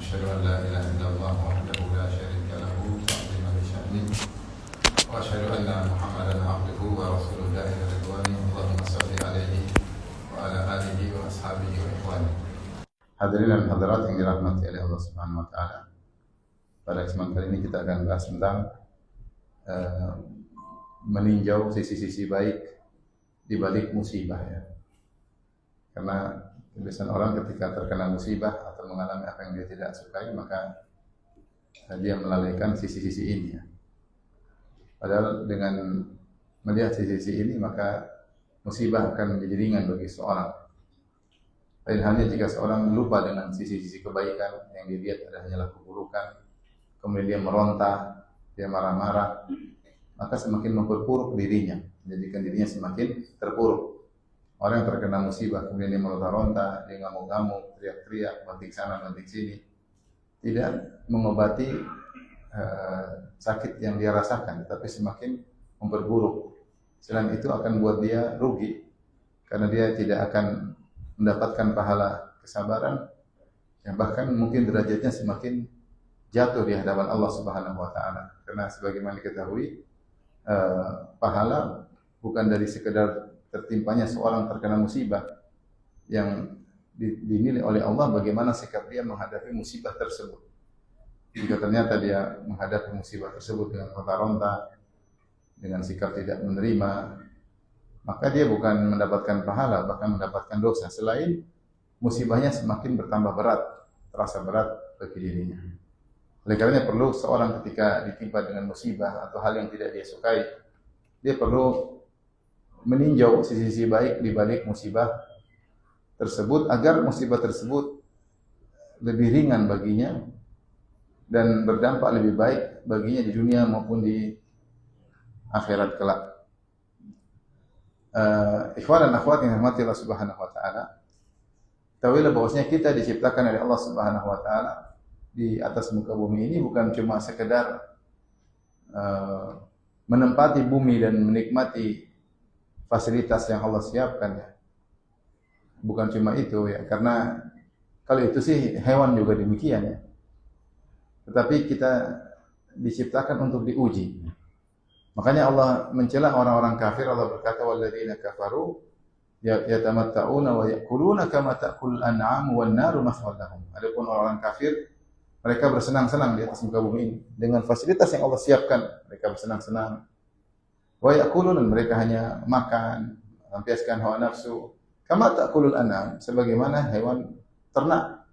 أشهد أن لا إله إلا الله وحده لا شريك له تعظيما لشأنه وأشهد أن محمدا عبده ورسوله لا إله إلا رضوانه اللهم صل عليه وعلى آله وأصحابه وإخوانه. Hadirin dan hadirat yang dirahmati oleh Allah Subhanahu wa taala. Pada kesempatan kali ini kita akan bahas tentang meninjau sisi-sisi baik di balik musibah ya. Karena kebiasaan orang ketika terkena musibah atau mengalami apa yang dia tidak sukai, maka dia melalaikan sisi-sisi ini ya. Padahal dengan melihat sisi-sisi ini, maka musibah akan menjadi ringan bagi seorang. Lain halnya jika seorang lupa dengan sisi-sisi kebaikan yang dilihat hanyalah keburukan, kemudian dia meronta, dia marah-marah, maka semakin memperburuk dirinya, menjadikan dirinya semakin terpuruk. Orang yang terkena musibah kemudian dia meronta-ronta, dia ngamuk-ngamuk, teriak-teriak, banting sana, banting sini, tidak mengobati sakit yang dia rasakan, tapi semakin memperburuk. Selain itu akan buat dia rugi, karena dia tidak akan mendapatkan pahala kesabaran, yang bahkan mungkin derajatnya semakin jatuh di hadapan Allah Subhanahu wa taala. Karena sebagaimana diketahui, pahala bukan dari sekedar tertimpanya seorang terkena musibah, yang dinilai oleh Allah bagaimana sikap dia menghadapi musibah tersebut. Jika ternyata dia menghadapi musibah tersebut dengan ronta-ronta, dengan sikap tidak menerima, maka dia bukan mendapatkan pahala, bahkan mendapatkan dosa. Selain musibahnya semakin bertambah berat, terasa berat bagi dirinya. Oleh karena perlu seorang ketika ditimpa dengan musibah atau hal yang tidak dia sukai, dia perlu meninjau sisi-sisi baik di balik musibah tersebut agar musibah tersebut lebih ringan baginya dan berdampak lebih baik baginya di dunia maupun di akhirat kelak. Ikhwan dan akhwat yang dirahmati Allah Subhanahu wa taala, ketahuilah bahwasanya kita diciptakan oleh Allah Subhanahu wa taala di atas muka bumi ini bukan cuma sekedar menempati bumi dan menikmati fasilitas yang Allah siapkan ya. Bukan cuma itu ya, karena kalau itu sih hewan juga demikian ya. Tetapi kita diciptakan untuk diuji. Makanya Allah mencela orang-orang kafir. Allah berkata, walladzina kafaru yatamatta'una wa ya'kuluna kama ta'kulul an'am wan naru mathwal lahum. Adapun orang kafir, mereka bersenang-senang di atas muka bumi ini dengan fasilitas yang Allah siapkan. Mereka bersenang-senang. Wa ya'kulun, mereka hanya makan, melampiaskan hawa nafsu. Kama ta'kulul an'am, sebagaimana hewan ternak.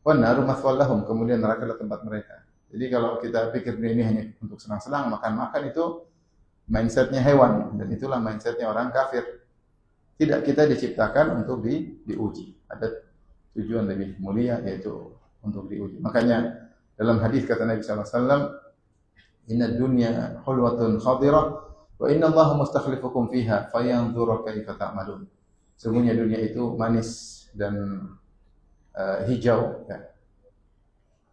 Wan naru mathwal lahum, kemudian neraka adalah tempat mereka. Jadi kalau kita pikir ini hanya untuk senang-senang, makan-makan, itu mindsetnya hewan, dan itulah mindsetnya orang kafir. Tidak, kita diciptakan untuk diuji. Ada tujuan lebih mulia, yaitu untuk diuji. Makanya dalam hadis kata Nabi sallallahu alaihi wasallam, "Inna dunya hulwatun khadirah wa inna Allaha mustakhlifukum fiha fayanzuru kaifa ta'malun." Sesungguhnya dunia itu manis dan hijau ya.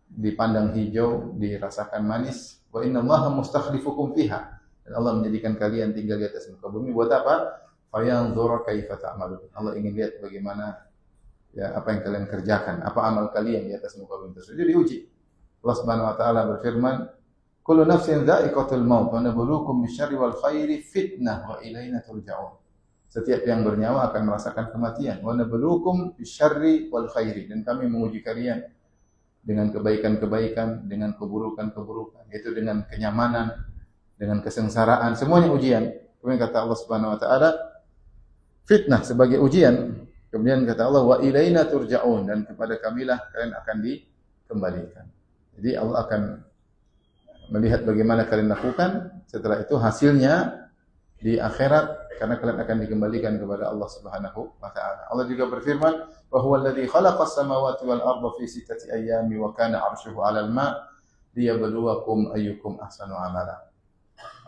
Dipandang hijau, dirasakan manis. Wa inna Allaha mustakhlifukum fiha. Dan Allah menjadikan kalian tinggal di atas muka bumi buat apa? Fayanzuru kaifa ta'malun. Allah ingin lihat bagaimana ya apa yang kalian kerjakan, apa amal kalian di atas muka bumi tersebut. Jadi diuji. Allah Subhanahu wa taala berfirman, "Kullu nafsin dha'iqatul maut wa nabluukum bisyarri wal khairi fitnah wa ilaina turja'un." Setiap yang bernyawa akan merasakan kematian. Wa nabluukum bisyarri wal khairi, dan kami menguji kalian dengan kebaikan-kebaikan, dengan keburukan-keburukan, yaitu dengan kenyamanan, dengan kesengsaraan, semuanya ujian. Kemudian kata Allah Subhanahu wa taala, fitnah sebagai ujian. Kemudian kata Allah, wa ilaina turja'un, dan kepada kamilah kalian akan dikembalikan. Jadi Allah akan melihat bagaimana kalian lakukan, setelah itu hasilnya di akhirat, karena kalian akan dikembalikan kepada Allah Subhanahu wa taala. Allah juga berfirman, wa huwal ladzi khalaqas samawati wal arda fi sittati ayyamin wa kana 'arshuhu 'alal ma' liyabluwakum ayyukum ahsanu amala.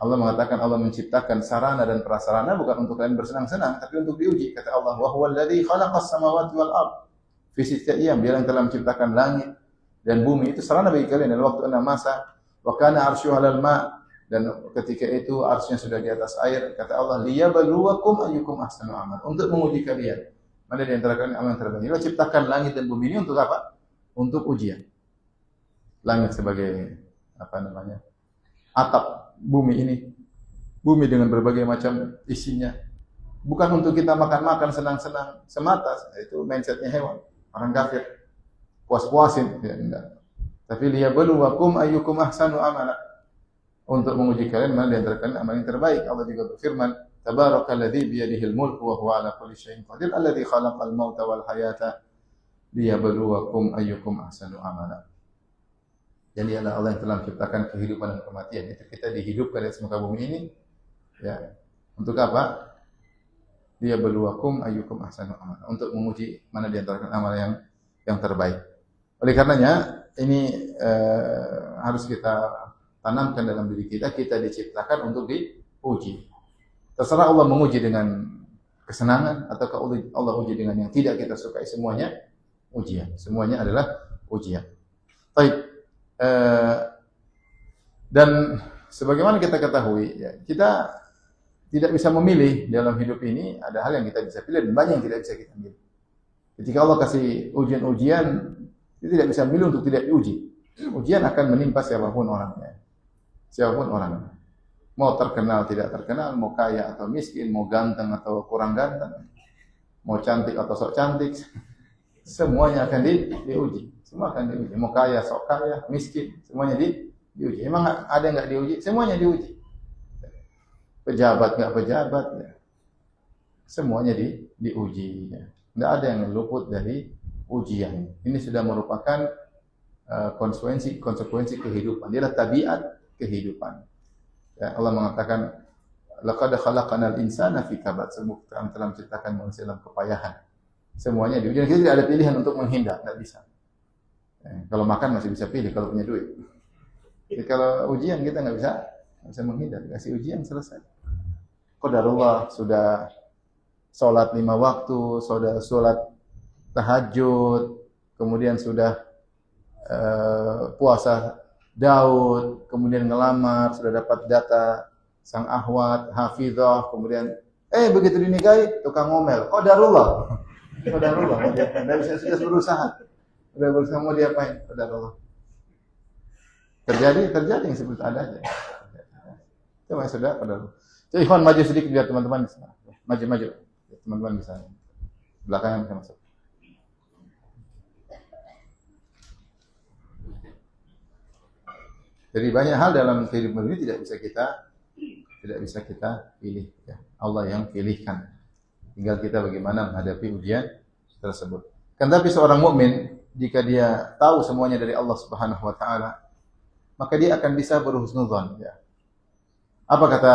Allah mengatakan Allah menciptakan sarana dan prasarana bukan untuk kalian bersenang-senang, tapi untuk diuji. Kata Allah, wa huwal ladzi khalaqas samawati wal arda fi sittati ayyam, dia yang telah menciptakan langit dan bumi, itu sarana bagi kalian dalam waktu 6 masa. Wa kana 'arshuhu 'alal ma', dan ketika itu arsy-Nya sudah di atas air. Kata Allah, liyabluwakum ayyukum ahsanu amala, untuk menguji kalian mana di antara kalian amal yang terbaik. Allah ciptakan langit dan bumi ini untuk apa? Untuk ujian. langit sebagai apa namanya? Atap bumi ini. Bumi dengan berbagai macam isinya. Bukan untuk kita makan-makan senang-senang semata, itu mindsetnya hewan, orang kafir. Puas-puasin, ya enggak. Tapi liyabluwakum ayyukum ahsanu amala. Untuk menguji kalian mana di antara kalian amal yang terbaik. Allah juga berfirman, Tabarakalladzi biyadihil mulku wa huwa ala kulli syai'in qadir, alladzi khalaqal mauta wal hayata liyabluwakum ayyukum ahsanu amala. Jadi adalah Allah yang telah menciptakan kehidupan dan kematian. Itu kita dihidupkan di muka bumi ini, ya. Untuk apa? Liyabluwakum ayyukum ahsanu amala. Untuk menguji mana di antara kalian amal yang terbaik. Oleh karenanya ini harus kita tanamkan dalam diri kita. Kita diciptakan untuk diuji. Terserah Allah menguji dengan kesenangan ataukah Allah uji dengan yang tidak kita sukai, semuanya ujian. Semuanya adalah ujian. Baik. Dan sebagaimana kita ketahui, ya, kita tidak bisa memilih dalam hidup ini. Ada hal yang kita bisa pilih dan banyak yang tidak bisa kita pilih. Ketika Allah kasih ujian-ujian, kita tidak bisa memilih untuk tidak diuji. Ujian akan menimpa siapapun orangnya. Siapapun orangnya. Mau terkenal, tidak terkenal, mau kaya atau miskin, mau ganteng atau kurang ganteng, mau cantik atau sok cantik, semuanya akan diuji. Semua akan diuji. Mau kaya, sok kaya, miskin, semuanya diuji. Emang ada yang nggak diuji? Semuanya diuji. Pejabat nggak pejabat, ya. Semuanya diuji. Ya. Nggak ada yang luput dari ujian. Ini sudah merupakan konsekuensi kehidupan. Dia adalah tabiat kehidupan. Ya, Allah mengatakan, laqad khalaqnal insana fi kabad. Sungguh kami telah menciptakan manusia dalam kepayahan. Semuanya diuji. Kita tidak ada pilihan untuk menghindar, tidak bisa. Ya, kalau makan masih bisa pilih kalau punya duit. Jadi kalau ujian kita nggak bisa menghindar. Kasih ujian selesai. Qadarullah, sudah sholat 5 waktu, sudah sholat tahajud, kemudian sudah puasa Daud, kemudian ngelamar, sudah dapat data sang ahwat, hafizah, kemudian begitu dinikahi tukang ngomel. Qadarullah. Qadarullah. Dia sudah berusaha. Sudah berusaha mau diapain? Qadarullah. Terjadi yang seperti ada aja. Itu yang sudah qadarullah. Jadi ikhwan maju sedikit biar teman-teman bisa. Maju. Teman-teman bisa. Belakangnya bisa masuk. Jadi banyak hal dalam kehidupan ini tidak bisa kita pilih. Ya. Allah yang pilihkan. Tinggal kita bagaimana menghadapi ujian tersebut. Kan tapi seorang mukmin jika dia tahu semuanya dari Allah Subhanahu wa taala, maka dia akan bisa berhusnudzon. Ya. Apa kata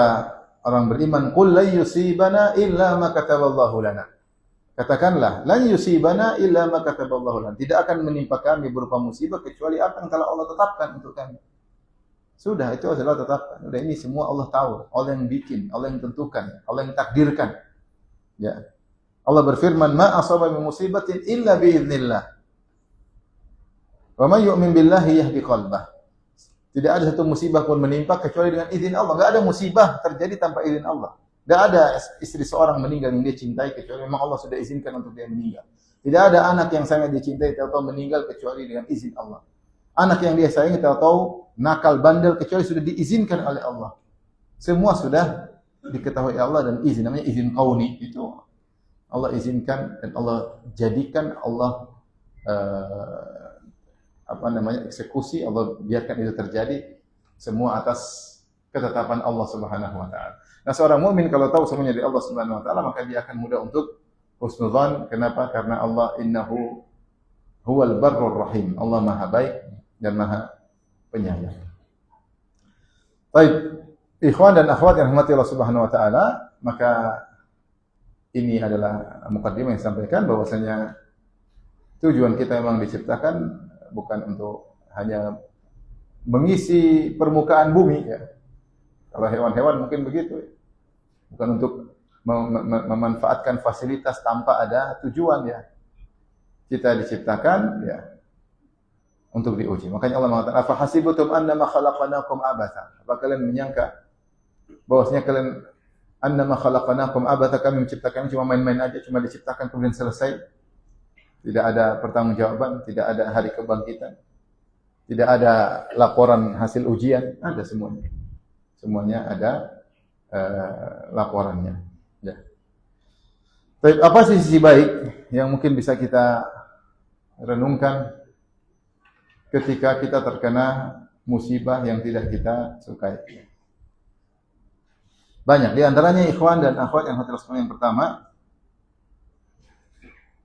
orang beriman? Qul lan yusibana illa ma kataballahu lana. Katakanlah, lan yusibana illa ma kataballahu lana. Tidak akan menimpa kami berupa musibah kecuali apa yang telah Allah tetapkan untuk kami. Sudah, itu adalah tetapkan. Sudah, ini semua Allah tahu. Allah yang bikin, Allah yang tentukan, Allah yang takdirkan. Ya. Allah berfirman, "Ma asaba min musibatin illa bi idznillah. Wa may yu'min billahi yahdi qalbah." Tidak ada satu musibah pun menimpa kecuali dengan izin Allah. Enggak ada musibah terjadi tanpa izin Allah. Enggak ada istri seorang meninggal yang dia cintai kecuali memang Allah sudah izinkan untuk dia meninggal. Tidak ada anak yang sangat dicintai tahu-tahu meninggal kecuali dengan izin Allah. Anak yang dia sayangi tahu-tahu nakal bandel kecuali sudah diizinkan oleh Allah. Semua sudah diketahui Allah dan izin, namanya izin kauni. Itu Allah izinkan dan Allah jadikan, Allah eksekusi, Allah biarkan itu terjadi semua atas ketetapan Allah Subhanahu wa taala. Nah, seorang mukmin kalau tahu semuanya dari Allah Subhanahu wa taala, maka dia akan mudah untuk husnudzan. Kenapa? Karena Allah innahu huwal barrur rahim. Allah Maha baik dan Maha penyayang. Baik, ikhwan dan akhwat yang rahmati Allah Subhanahu wa taala, maka ini adalah mukaddimah yang disampaikan bahwasanya tujuan kita memang diciptakan bukan untuk hanya mengisi permukaan bumi, ya. Kalau hewan-hewan mungkin begitu, ya. Bukan untuk memanfaatkan fasilitas tanpa ada tujuan, ya. Kita diciptakan, ya, untuk diuji. Makanya Allah mengatakan, "Afa hasibutum annama khalaqnakum abatha?" Apa kalian menyangka bahwasanya kalian annama khalaqnakum abatha, kami menciptakan cuma main-main aja, cuma diciptakan kemudian selesai? Tidak ada pertanggungjawaban, tidak ada hari kebangkitan. Tidak ada laporan hasil ujian, ada semuanya. Semuanya ada laporannya. Ya. Tapi apa sih sisi baik yang mungkin bisa kita renungkan ketika kita terkena musibah yang tidak kita sukai? Banyak. Di antaranya ikhwan dan akhwat yang hati yang pertama,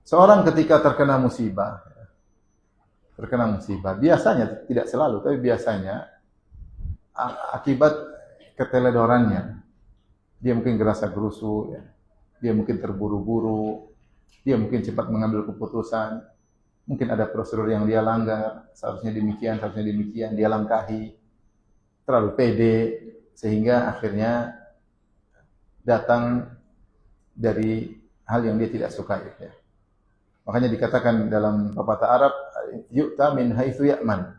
seorang ketika terkena musibah, biasanya tidak selalu, tapi biasanya akibat keteledorannya, dia mungkin gerasa gerusu, ya. Dia mungkin terburu-buru, dia mungkin cepat mengambil keputusan, mungkin ada prosedur yang dia langgar, seharusnya demikian, dia langkahi, terlalu pede, sehingga akhirnya datang dari hal yang dia tidak sukai. Ya. Makanya dikatakan dalam pepatah Arab, yu'ta min haitsu ya'man.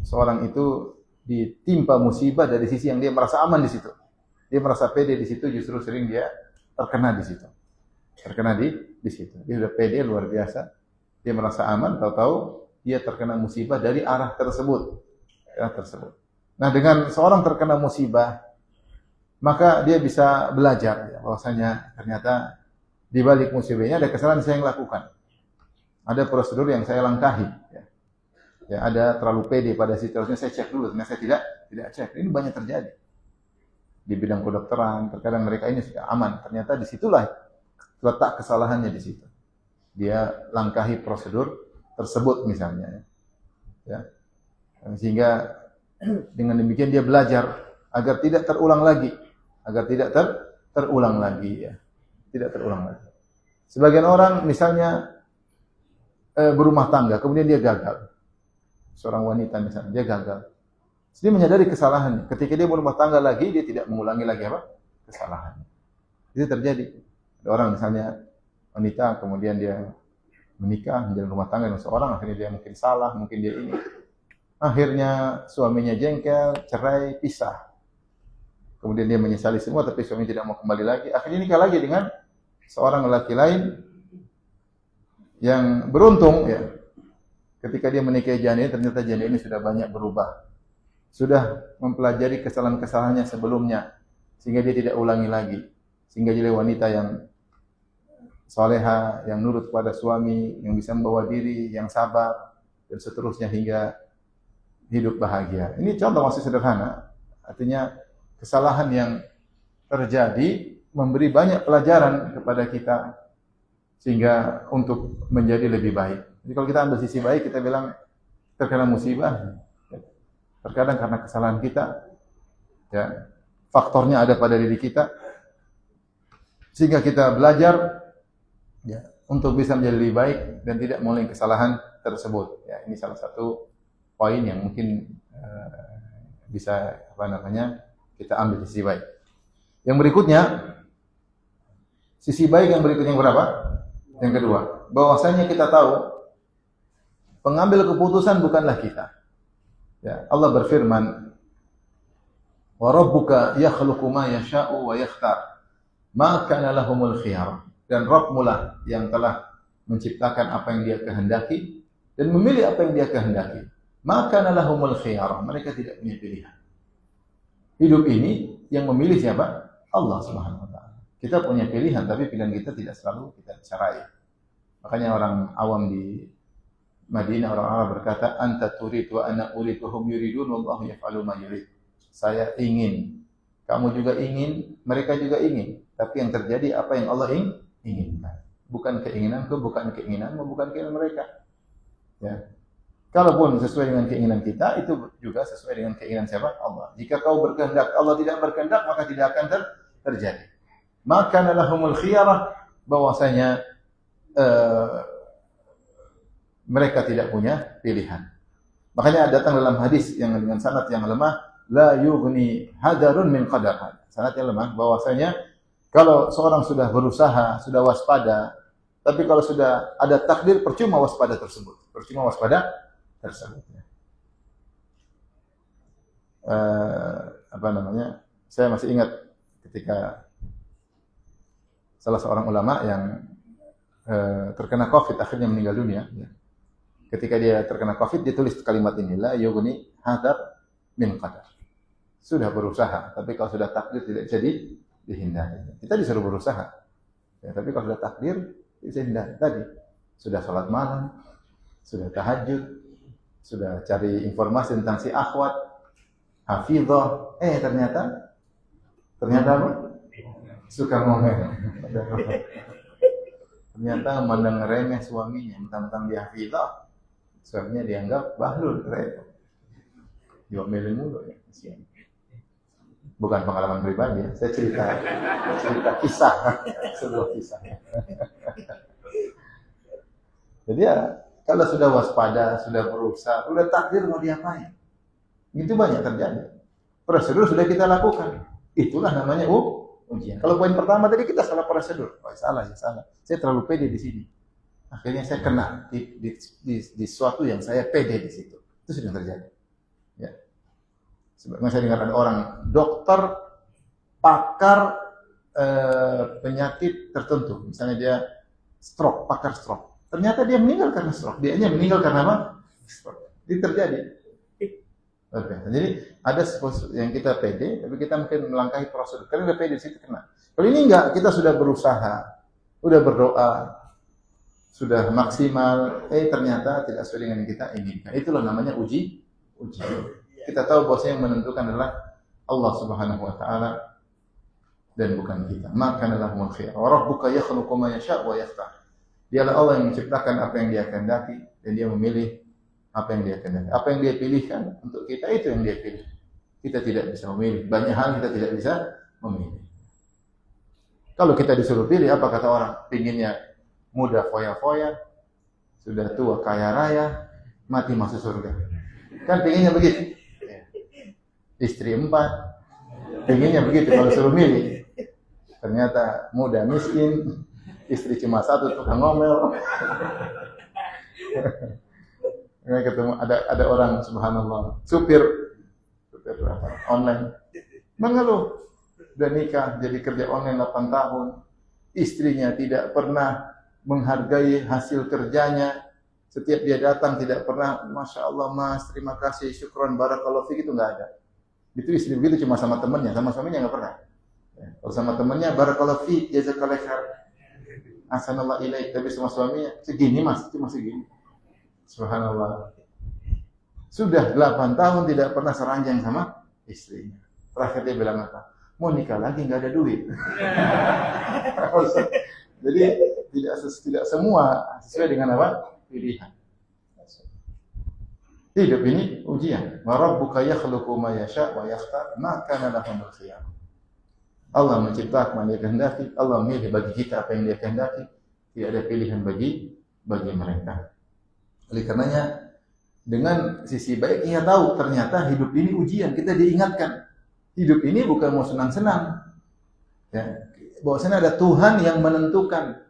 Seorang itu ditimpa musibah dari sisi yang dia merasa aman di situ. Dia merasa pede di situ, justru sering dia terkena di situ. Terkena di situ. Dia sudah pede luar biasa. Dia merasa aman, tahu-tahu dia terkena musibah dari arah tersebut. Nah, dengan seorang terkena musibah, maka dia bisa belajar ya, bahwasanya ternyata di balik musibahnya ada kesalahan saya yang lakukan. Ada prosedur yang saya langkahi. Ya, ada terlalu pede pada situasinya, saya cek dulu, ternyata saya tidak cek. Ini banyak terjadi. Di bidang kedokteran, terkadang mereka ini sudah aman. Ternyata disitulah letak kesalahannya di situ. Dia langkahi prosedur tersebut misalnya. Ya. Sehingga dengan demikian dia belajar agar tidak terulang lagi. Terulang lagi. Ya. Tidak terulang lagi. Sebagian orang misalnya berumah tangga, kemudian dia gagal. Seorang wanita misalnya, dia gagal. Dia menyadari kesalahannya. Ketika dia berumah tangga lagi, dia tidak mengulangi lagi kesalahannya. Itu terjadi. Ada orang misalnya wanita, kemudian dia menikah, menjalin rumah tangga dengan seorang, akhirnya dia mungkin salah, mungkin dia ini. Akhirnya suaminya jengkel, cerai, pisah. Kemudian dia menyesali semua, tapi suami tidak mau kembali lagi. Akhirnya nikah lagi dengan seorang lelaki lain yang beruntung, ya. Ketika dia menikahi janda ini, ternyata janda ini sudah banyak berubah. Sudah mempelajari kesalahan-kesalahannya sebelumnya, sehingga dia tidak ulangi lagi. Sehingga jadi wanita yang soleha, yang nurut kepada suami, yang bisa membawa diri, yang sabar, dan seterusnya hingga hidup bahagia. Ini contoh masih sederhana. Artinya kesalahan yang terjadi memberi banyak pelajaran kepada kita, sehingga untuk menjadi lebih baik. Jadi kalau kita ambil sisi baik, kita bilang terkena musibah, terkadang karena kesalahan kita, ya, faktornya ada pada diri kita, sehingga kita belajar ya, untuk bisa menjadi lebih baik dan tidak mengulangi kesalahan tersebut. Ya, ini salah satu poin yang mungkin bisa kita ambil sisi baik. Yang berikutnya, sisi baik yang berikutnya yang berapa? Yang kedua, bahwasanya kita tahu pengambil keputusan bukanlah kita. Ya, Allah berfirman, "Wa rabbuka yakhluqu ma yasha'u wa yakhtar, ma kana lahumul khiyar." Dan Rabbmu lah yang telah menciptakan apa yang Dia kehendaki dan memilih apa yang Dia kehendaki. Ma kana lahumul khiyar, mereka tidak punya pilihan. Hidup ini yang memilih siapa? Allah Subhanahu wa taala. Kita punya pilihan, tapi pilihan kita tidak selalu kita bisa raih. Makanya orang awam di Madinah, orang Arab berkata, anta turid wa ana urid wa hum yuridun wallahu yaf'alu ma yurid. Saya ingin, kamu juga ingin, mereka juga ingin. Tapi yang terjadi apa yang Allah inginkan. Bukan keinginanku, bukan keinginanmu, bukan keinginan mereka. Ya. Kalaupun sesuai dengan keinginan kita, itu juga sesuai dengan keinginan siapa? Allah. Jika kau berkehendak, Allah tidak berkehendak, maka tidak akan terjadi. Maka lahumul khiyarah, bahwasanya mereka tidak punya pilihan. Makanya datang dalam hadis yang dengan sanad yang lemah, la yughni hadarun min qadar. Sanad yang lemah bahwasanya kalau seorang sudah berusaha, sudah waspada, tapi kalau sudah ada takdir, percuma waspada tersebut. Saya masih ingat ketika salah seorang ulama yang terkena COVID akhirnya meninggal dunia. Ketika dia terkena COVID, dia tulis kalimat ini, la yughni hadar min qadar. Sudah berusaha, tapi kalau sudah takdir tidak bisa dihindari. Kita disuruh berusaha. Ya, tapi kalau sudah takdir, tidak bisa dihindari. Tadi, sudah sholat malam, sudah tahajud, sudah cari informasi tentang si akhwat, hafizah, ternyata apa? Suka ngomel. Ternyata memandang remeh suaminya, mentang-mentang dia hafizah. Suaminya dianggap bahlul, repot. Diomelin mulu ya. Bukan pengalaman pribadi ya, saya cerita kisah, sebuah kisah. Jadi ya, kalau sudah waspada, sudah berusaha, sudah takdir mau diapain? Itu banyak terjadi. Prosedur sudah kita lakukan. Itulah namanya ujian. Kalau poin pertama tadi kita salah prosedur. Oh, salah. Saya terlalu pede di sini. Akhirnya saya kena di suatu yang saya pede di situ. Itu sudah terjadi. Ya. Sebabnya saya dengar ada orang dokter pakar penyakit tertentu. Misalnya dia stroke, pakar stroke. Ternyata dia meninggal karena stroke. Dia hanya meninggal karena apa? Stroke. Itu terjadi. Okay. Jadi ada sesuatu yang kita pede, tapi kita mungkin melangkahi prosedur. Karena udah pede di situ kena. Kalau ini enggak, kita sudah berusaha, sudah berdoa, sudah maksimal, ternyata tidak sesuai dengan yang kita inginkan. Itulah namanya ujian. Kita tahu bahwasanya yang menentukan adalah Allah Subhanahu wa taala dan bukan kita. Maka lahumul khiyar. Wa rabbuka yakhluqu ma yasha' wa yakhtar. Dialah Allah yang menciptakan apa yang Dia kehendaki dan Dia memilih apa yang Dia kehendaki. Apa yang Dia pilihkan untuk kita itu yang Dia pilih. Kita tidak bisa memilih. Banyak hal kita tidak bisa memilih. Kalau kita disuruh pilih, apa kata orang? Pinginnya muda foya-foya, sudah tua kaya raya, mati masuk surga. Kan pinginnya begitu. Istri 4, pinginnya begitu kalau suruh milih. Ternyata muda miskin, istri cuma 1 tukang ngomel. Ketemu ada orang subhanallah, supir online mengeluh, udah nikah jadi kerja online 8 tahun, istrinya tidak pernah menghargai hasil kerjanya, setiap dia datang tidak pernah masya Allah mas terima kasih syukron barakallahu fiik, itu nggak ada. Itu istri begitu cuma sama temannya, sama suaminya nggak pernah. Kalau sama temannya barakallahu fiik jazakallahu khair ahsanallahu ilaik, tapi sama suaminya segini mas, cuma segini. Subhanallah. Sudah 8 tahun tidak pernah seranjang sama istrinya. Terakhir dia bilang apa? Mau nikah lagi nggak ada duit. Jadi tidak semua sesuai dengan apa? Pilihan. Hidup ini ujian. Wa rabbuka yakhluqu ma yasha' wa yakhtar, ma kana lahumul khiyar. Allah menciptakan yang Dia kehendaki, Allah memilih bagi kita apa yang Dia kehendaki. Tidak ada pilihan bagi mereka. Oleh karenanya dengan sisi baik kita tahu ternyata hidup ini ujian, kita diingatkan. Hidup ini bukan mau senang-senang. Ya, bahwasanya ada Tuhan yang menentukan.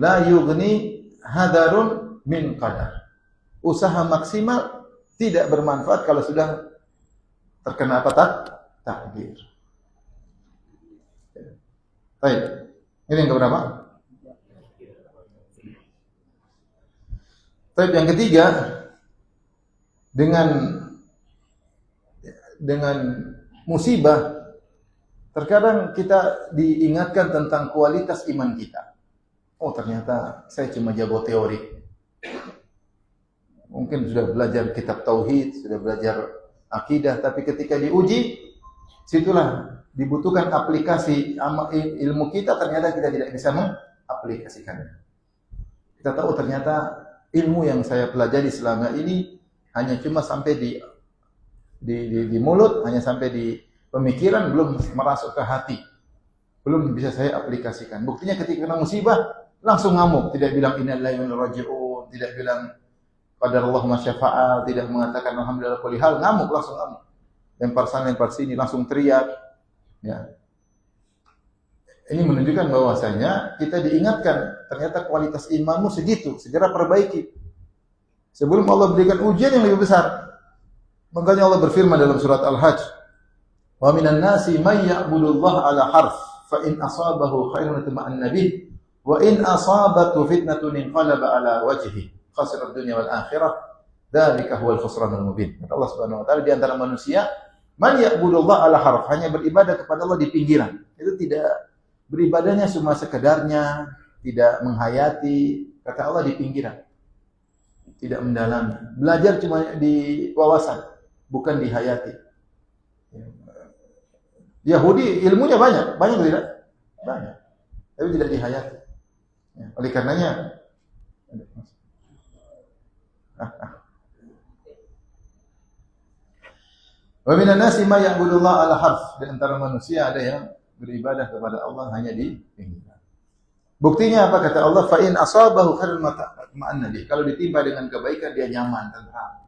La yughni hadarun min qadar. Usaha maksimal tidak bermanfaat kalau sudah terkena apa takdir. Baik. Ini yang keberapa? Baik, yang ketiga, dengan musibah terkadang kita diingatkan tentang kualitas iman kita. Oh, ternyata saya cuma jago teori. Mungkin sudah belajar kitab tauhid, sudah belajar akidah, tapi ketika diuji, situlah dibutuhkan aplikasi ilmu kita, ternyata kita tidak bisa mengaplikasikannya. Kita tahu ternyata ilmu yang saya pelajari selama ini hanya cuma sampai di mulut, hanya sampai di pemikiran, belum merasuk ke hati. Belum bisa saya aplikasikan. Buktinya ketika kena musibah, langsung ngamuk. Tidak bilang inna lillahi wa inna ilaihi raji'un, tidak bilang qadarullah ma syaa, tidak mengatakan alhamdulillah kulli hal, ngamuk, langsung ngamuk. Lempar sana, lempar sini, langsung teriak. Ya. Ini menunjukkan bahwasanya kita diingatkan, ternyata kualitas imanmu segitu, segera perbaiki. Sebelum Allah berikan ujian yang lebih besar. Makanya Allah berfirman dalam surat Al-Hajj, "Wa minan nasi may ya'budullaha 'ala harf, fa in asabahu khairun itma'anna bih, wa in asabathu fitnatun inqalaba 'ala wajhihi." khasira dunya wal akhirah, dzalika huwal khusranul mubin. Kata Allah Subhanahu wa taala, di antara manusia man ya'budullah ala harf, hanya beribadah kepada Allah di pinggiran. Itu tidak beribadahnya cuma sekedarnya, tidak menghayati, kata Allah di pinggiran. Tidak mendalami. Belajar cuma di wawasan, bukan dihayati. Yahudi ilmunya banyak tidak? Banyak. Tapi tidak dihayati. Oleh karenanya wa minan nasi may ya'budullah ala harf. Di antara manusia ada yang beribadah kepada Allah hanya di pinggiran. Buktinya apa kata Allah? Fa in asabahu khairun ma'anna bih. Kalau ditimpa dengan kebaikan dia nyaman, tenang.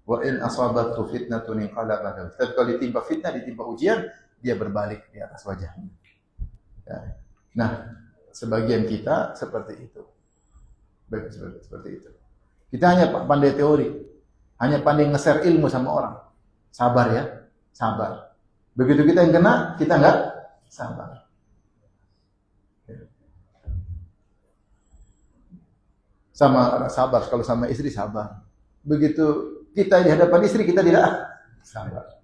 Wa in asabathu fitnatun inqalaba. Tapi kalau ditimpa fitnah, ditimpa ujian, dia berbalik di atas wajahnya. Ya. Nah, sebagian kita seperti itu. Seperti itu. Kita hanya pandai teori, hanya pandai nge-share ilmu sama orang. Sabar ya, sabar. Begitu kita yang kena, kita enggak sabar. Sama sabar, kalau sama istri sabar. Begitu kita di hadapan istri, kita tidak sabar.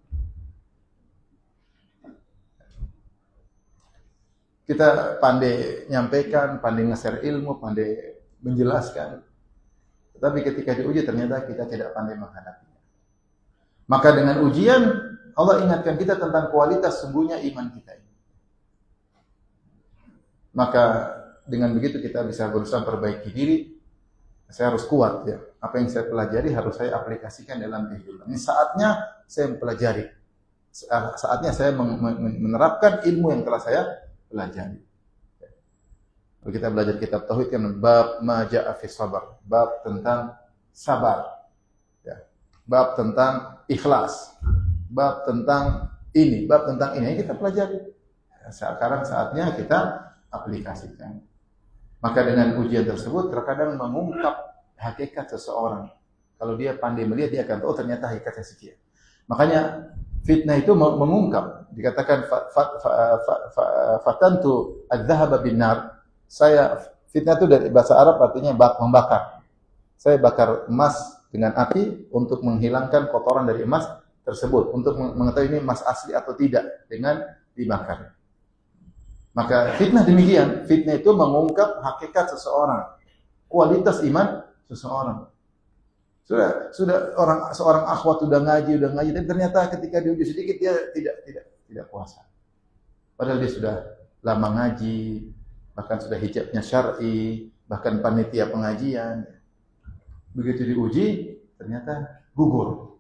Kita pandai nyampaikan, pandai nge-share ilmu, pandai menjelaskan. Tetapi ketika diuji ternyata kita tidak pandai menghadapinya. Maka dengan ujian Allah ingatkan kita tentang kualitas sungguhnya iman kita ini. Maka dengan begitu kita bisa berusaha perbaiki diri. Saya harus kuat ya. Apa yang saya pelajari harus saya aplikasikan dalam kehidupan. Ini saatnya saya mempelajari. Saatnya saya menerapkan ilmu yang telah saya pelajari. Kalau kita belajar kitab tauhid kan bab ma jaa fi sabar, bab tentang sabar. Ya. Bab tentang ikhlas. Bab tentang ini, bab tentang ini yang kita pelajari. Sekarang saatnya kita aplikasikan. Maka dengan ujian tersebut terkadang mengungkap hakikat seseorang. Kalau dia pandai melihat, dia akan tahu ternyata hakikatnya sekian. Makanya fitnah itu mengungkap. Dikatakan fatantu adz-dzahaba bin-nar. Saya fitnah itu dari bahasa Arab artinya membakar. Saya bakar emas dengan api untuk menghilangkan kotoran dari emas tersebut, untuk mengetahui ini emas asli atau tidak dengan dibakar. Maka fitnah demikian, fitnah itu mengungkap hakikat seseorang, kualitas iman seseorang. Sudah seorang akhwat sudah ngaji, dan ternyata ketika diuji sedikit dia tidak puasa. Padahal dia sudah lama ngaji, bahkan sudah hijabnya syar'i, bahkan panitia pengajian. Begitu diuji, ternyata gugur.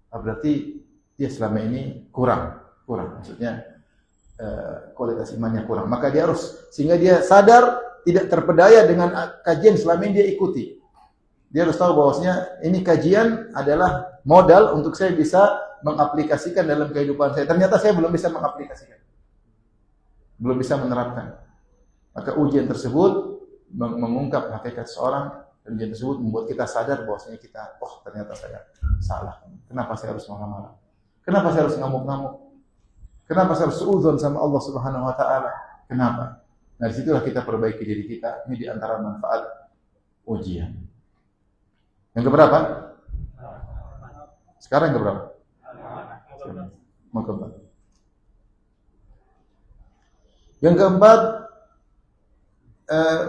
Berarti dia selama ini kurang. Maksudnya kualitas imannya kurang. Maka dia harus, sehingga dia sadar tidak terpedaya dengan kajian selama ini dia ikuti. Dia harus tahu bahwasanya ini kajian adalah modal untuk saya bisa mengaplikasikan dalam kehidupan saya. Ternyata saya belum bisa mengaplikasikan. Belum bisa menerapkan. Maka ujian tersebut mengungkap hakikat seorang, dan ujian tersebut membuat kita sadar bahwasanya kita, ternyata saya salah. Kenapa saya harus marah-marah? Kenapa saya harus ngamuk-ngamuk? Kenapa saya harus suudzon sama Allah Subhanahu wa taala? Kenapa? Nah, disitulah kita perbaiki diri kita. Ini di antara manfaat ujian. Yang keberapa? Sekarang yang keberapa? Yang keempat. Yang keempat,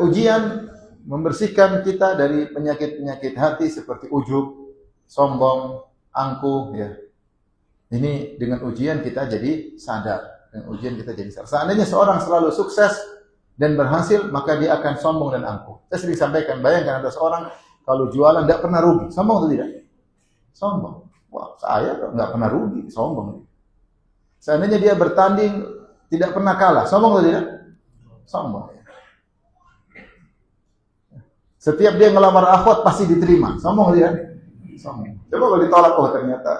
ujian membersihkan kita dari penyakit-penyakit hati seperti ujub, sombong, angkuh, ya. Ini dengan ujian kita jadi sadar. Dengan ujian kita jadi sadar. Seandainya seorang selalu sukses dan berhasil, maka dia akan sombong dan angkuh. Saya sering sampaikan, bayangkan ada seorang kalau jualan tidak pernah rugi. Sombong atau tidak? Sombong. Wah, saya nggak pernah rugi, sombong. Seandainya dia bertanding tidak pernah kalah, sombong atau tidak? Sombong. Setiap dia ngelamar akhwat pasti diterima, sombong atau tidak? Sombong. Coba kalau ditolak, ternyata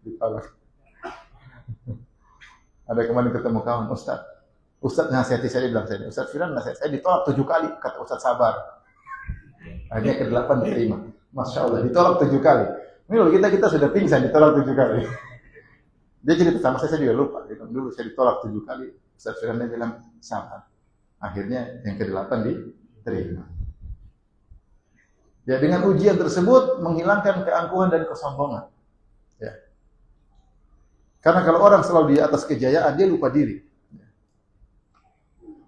ditolak. Ada kemarin ketemu kawan, Ustaz nasihati saya, bilang saya, Ustaz Firan nasihati saya ditolak 7 kali, kata Ustaz sabar. Akhirnya ke-8 diterima. Masya Allah, ditolak 7 kali. Ini loh, kita sudah pingsan ditolak 7 kali. Dia cerita sama saya juga lupa. Dulu saya ditolak 7 kali. Ustaz Firan bilang sabar. Akhirnya yang ke-8 diterima. Ya, dengan ujian tersebut menghilangkan keangkuhan dan kesombongan. Ya. Karena kalau orang selalu di atas kejayaan, dia lupa diri.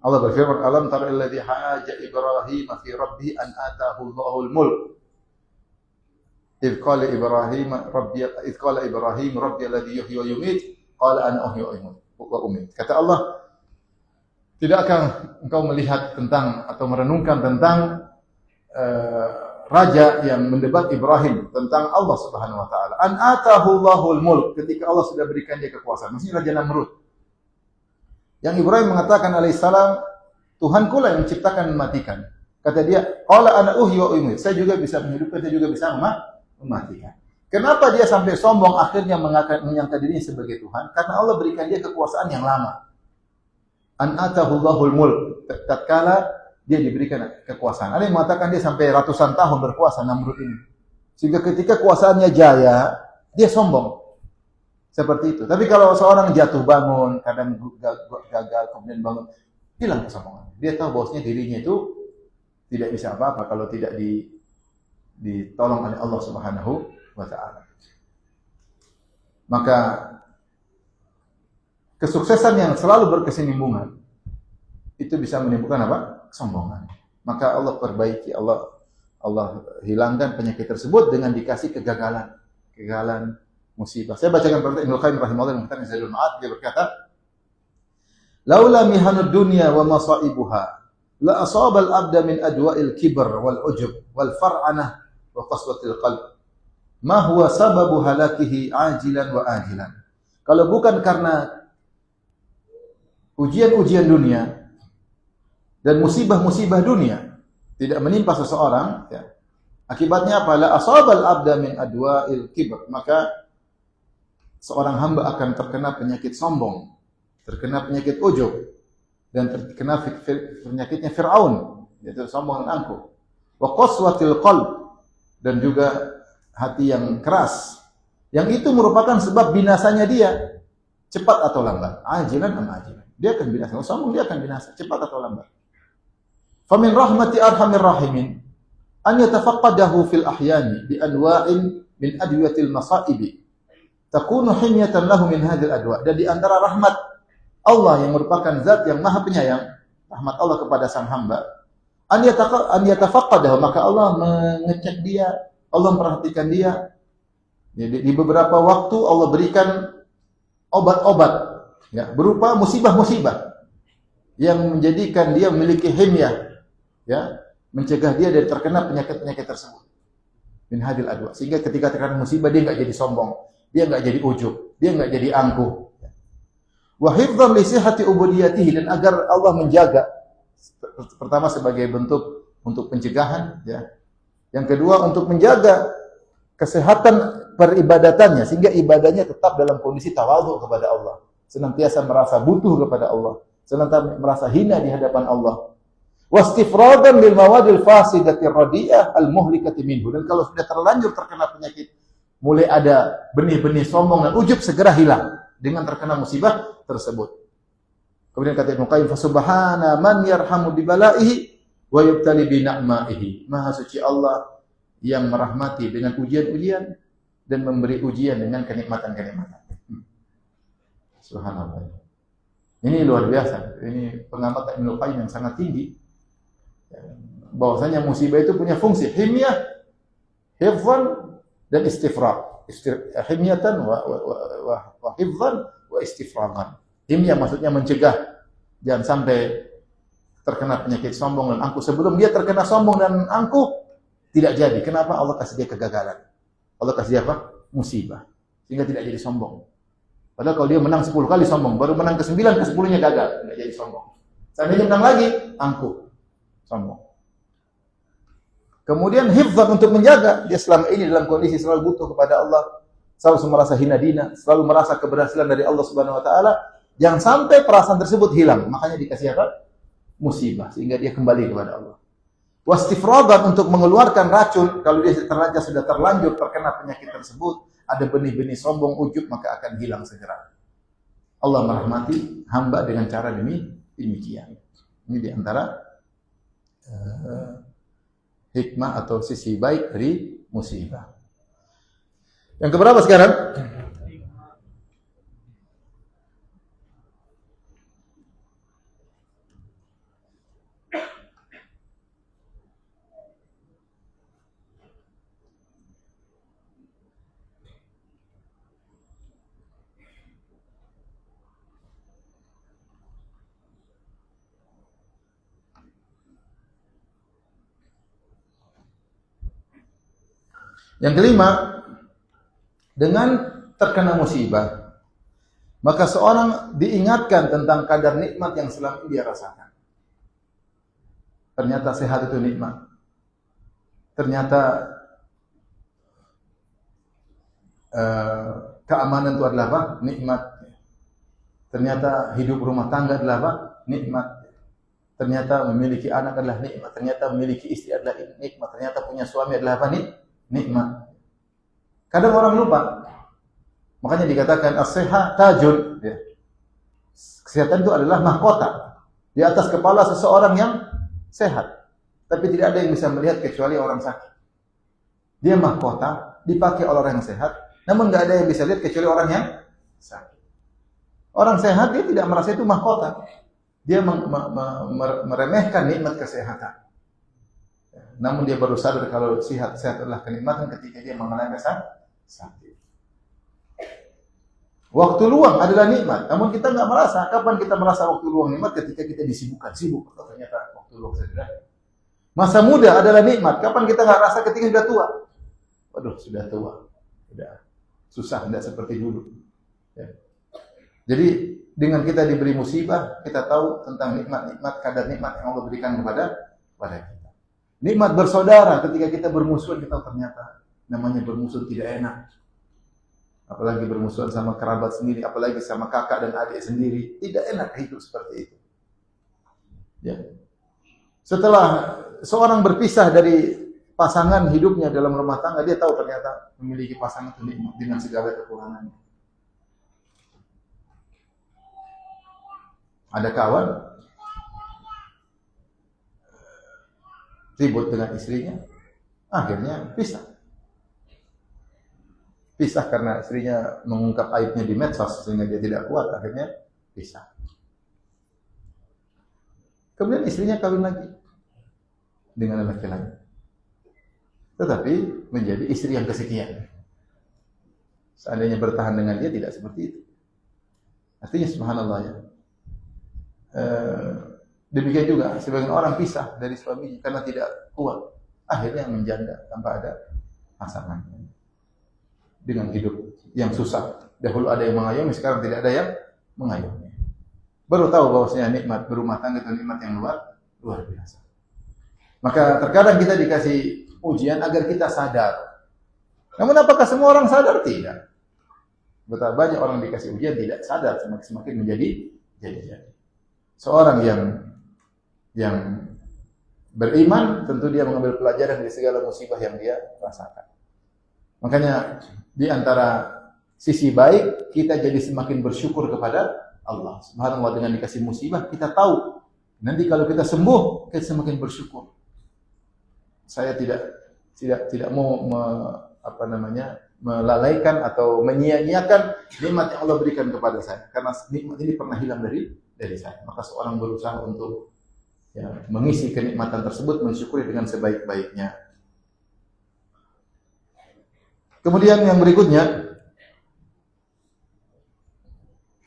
Allah berfirman, "Alam tara alladzi haja Ibrahim fi rabbih an atahu Allahul mulk." Idz qala Ibrahim rabbi alladzi yuhyi wa yumiit, qala ana uhyi wa umiit. Kata Allah, tidakkah engkau melihat tentang atau merenungkan tentang raja yang mendebat Ibrahim tentang Allah Subhanahu wa taala. An atahu Allahul mulk, ketika Allah sudah berikan dia kekuasaan. Maksudnya Raja Namrud. Yang Ibrahim mengatakan alaihissalam, Tuhanku lah yang menciptakan dan mematikan. Kata dia, qala ana uhyi wa umiit. Saya juga bisa menghidupkan, saya juga bisa mematikan. Kenapa dia sampai sombong akhirnya menyangka dirinya sebagai Tuhan? Karena Allah berikan dia kekuasaan yang lama. An atahu Allahul mulk. Tatkala dia diberikan kekuasaan. Ada yang mengatakan dia sampai ratusan tahun berkuasa Namrud ini. Sehingga ketika kuasaannya jaya, dia sombong. Seperti itu. Tapi kalau seorang jatuh bangun, kadang gagal, kemudian bangun, hilang kesombongan. Dia tahu bahwasanya dirinya itu tidak bisa apa-apa kalau tidak ditolong oleh Allah Subhanahu wa taala. Maka kesuksesan yang selalu berkesinambungan itu bisa menimbulkan apa? Kesombongan. Maka Allah perbaiki, Allah hilangkan penyakit tersebut dengan dikasih kegagalan, musibah. Saya bacakan perkataan Ibnu Qayyim rahimahullah yang mengatakan Zadul Ma'ad, dia berkata, "Laula mihanud dunya wa masaibuha, la asaba al-abda min adwa'il kibr wal ujub wal far'anah wa qaswatil qalb. Ma huwa sababu halakihi ajilan wa ajilan." Kalau bukan karena ujian-ujian dunia dan musibah-musibah dunia tidak menimpa seseorang, ya, akibatnya apa? La asabal abda min adwa'il kibr, maka seorang hamba akan terkena penyakit sombong, terkena penyakit ujub, dan terkena penyakitnya Fir'aun, yaitu sombong dan angkuh. Wa qaswatil qalb, dan juga hati yang keras. Yang itu merupakan sebab binasanya dia, cepat atau lambat. Ajilan am ajilan. Dia akan binasa. Sombong dia akan binasa, cepat atau lambat. Famin rahmati arhamir rahimin an yatafaqqadahu fil ahyani bi anwa'in min adwiyatil masaibi takunu himyatan lahu min hadhil adwa. Dan di antara rahmat Allah yang merupakan zat yang maha penyayang, rahmat Allah kepada sang hamba, an yatafaqqadahu, maka Allah mengecek dia, Allah memperhatikan dia. Jadi di beberapa waktu Allah berikan obat-obat, ya, berupa musibah-musibah yang menjadikan dia memiliki himyah, ya, mencegah dia dari terkena penyakit-penyakit tersebut. Min hadil adwa. Sehingga ketika terkena musibah dia enggak jadi sombong, dia enggak jadi ujub, dia enggak jadi angkuh. Wa hifdzan li sihhati ubudiyatihi, dan agar Allah menjaga, pertama sebagai bentuk untuk pencegahan, ya. Yang kedua untuk menjaga kesehatan peribadatannya sehingga ibadahnya tetap dalam kondisi tawadhu kepada Allah, senantiasa merasa butuh kepada Allah, senantiasa merasa hina di hadapan Allah. Wastifradan lil mawadil fasidatir radiyah al muhlikati minhu, dan kalau sudah terlanjur terkena penyakit, mulai ada benih-benih sombong dan ujub, segera hilang dengan terkena musibah tersebut. Kemudian kata Ibnu Qayyim, fa subhana man yarhamu bi balaihi wa yubtali bi ni'maihi. Maha suci Allah yang merahmati dengan ujian-ujian dan memberi ujian dengan kenikmatan-kenikmatan. Subhanallah. Ini luar biasa. Ini pengamatan Ibnu Qayyim yang sangat tinggi. Bahwasanya musibah itu punya fungsi himyah, hifzan dan istifrag. Himyatan wa hifzan wa istifragan. Himyah maksudnya mencegah jangan sampai terkena penyakit sombong dan angkuh. Sebelum dia terkena sombong dan angkuh tidak jadi. Kenapa? Allah kasih dia kegagalan. Allah kasih dia apa? Musibah. Sehingga tidak jadi sombong. Padahal kalau dia menang 10 kali sombong, baru menang ke-9, ke-10-nya gagal, tidak jadi sombong. Seandainya menang lagi, angkuh, sombong. Kemudian hifzan, untuk menjaga, dia selama ini dalam kondisi selalu butuh kepada Allah, selalu merasa hina dina, selalu merasa keberhasilan dari Allah Subhanahu wa taala, jangan sampai perasaan tersebut hilang. Makanya dikasih apa? Musibah, sehingga dia kembali kepada Allah. Wastifradan, untuk mengeluarkan racun, kalau dia sudah terlanjur terkena penyakit tersebut, ada benih-benih sombong, ujub, maka akan hilang segera. Allah merahmati hamba dengan cara demikian. Ini diantara hikmah atau sisi baik dari musibah. Yang keberapa sekarang? Yang kelima, dengan terkena musibah, maka seorang diingatkan tentang kadar nikmat yang selama ini dia rasakan. Ternyata sehat itu nikmat. Ternyata keamanan itu adalah apa? Nikmat. Ternyata hidup rumah tangga adalah apa? Nikmat. Ternyata memiliki anak adalah nikmat. Ternyata memiliki istri adalah nikmat. Ternyata punya suami adalah apa? Nikmat. Kadang orang lupa. Makanya dikatakan as-sihah tajun. Kesehatan itu adalah mahkota di atas kepala seseorang yang sehat. Tapi tidak ada yang bisa melihat kecuali orang sakit. Dia mahkota dipakai oleh orang yang sehat, namun tidak ada yang bisa lihat kecuali orang yang sakit. Orang sehat dia tidak merasa itu mahkota. Dia meremehkan nikmat kesehatan. Namun dia baru sadar kalau sehat adalah kenikmatan ketika dia mengalami sakit. Waktu luang adalah nikmat. Namun kita nggak merasa. Kapan kita merasa waktu luang nikmat? Ketika kita disibukkan. Sibuk. Ternyata waktu luang sudah. Masa muda adalah nikmat. Kapan kita nggak rasa ketika sudah tua? Waduh, sudah tua. Sudah susah, tidak seperti dulu. Ya. Jadi dengan kita diberi musibah, kita tahu tentang nikmat-nikmat, kadar nikmat yang Allah berikan kepada kita. Nikmat bersaudara ketika kita bermusuhan, kita tahu ternyata namanya bermusuh tidak enak. Apalagi bermusuhan sama kerabat sendiri, apalagi sama kakak dan adik sendiri, tidak enak hidup seperti itu. Ya. Setelah seorang berpisah dari pasangan hidupnya dalam rumah tangga, dia tahu ternyata memiliki pasangan itu nikmat dengan segala kekurangannya. Ada kawan ribut dengan istrinya, akhirnya pisah. Pisah karena istrinya mengungkap aibnya di medsos sehingga dia tidak kuat, akhirnya pisah. Kemudian istrinya kawin lagi dengan laki lain, tetapi menjadi istri yang kesekian. Seandainya bertahan dengan dia tidak seperti itu. Artinya subhanallah ya. Demikian juga sebagian orang pisah dari suaminya karena tidak kuat, akhirnya menjanda tanpa ada pasangan. Dengan hidup yang susah. Dahulu ada yang mengayomi, sekarang tidak ada yang mengayomi. Baru tahu bahwasanya nikmat berumah tangga itu nikmat yang luar biasa. Maka terkadang kita dikasih ujian agar kita sadar. Namun apakah semua orang sadar? Tidak. Betapa banyak orang dikasih ujian tidak sadar, semakin menjadi jadi. Seorang yang beriman tentu dia mengambil pelajaran dari segala musibah yang dia rasakan. Makanya di antara sisi baik kita jadi semakin bersyukur kepada Allah Subhanahu wa taala. Dengan dikasih musibah kita tahu nanti kalau kita sembuh kita semakin bersyukur. Saya tidak mau melalaikan atau menyia-nyiakan nikmat yang Allah berikan kepada saya karena nikmat ini pernah hilang dari saya. Maka seorang berusaha untuk mengisi kenikmatan tersebut, mensyukuri dengan sebaik-baiknya. Kemudian yang berikutnya,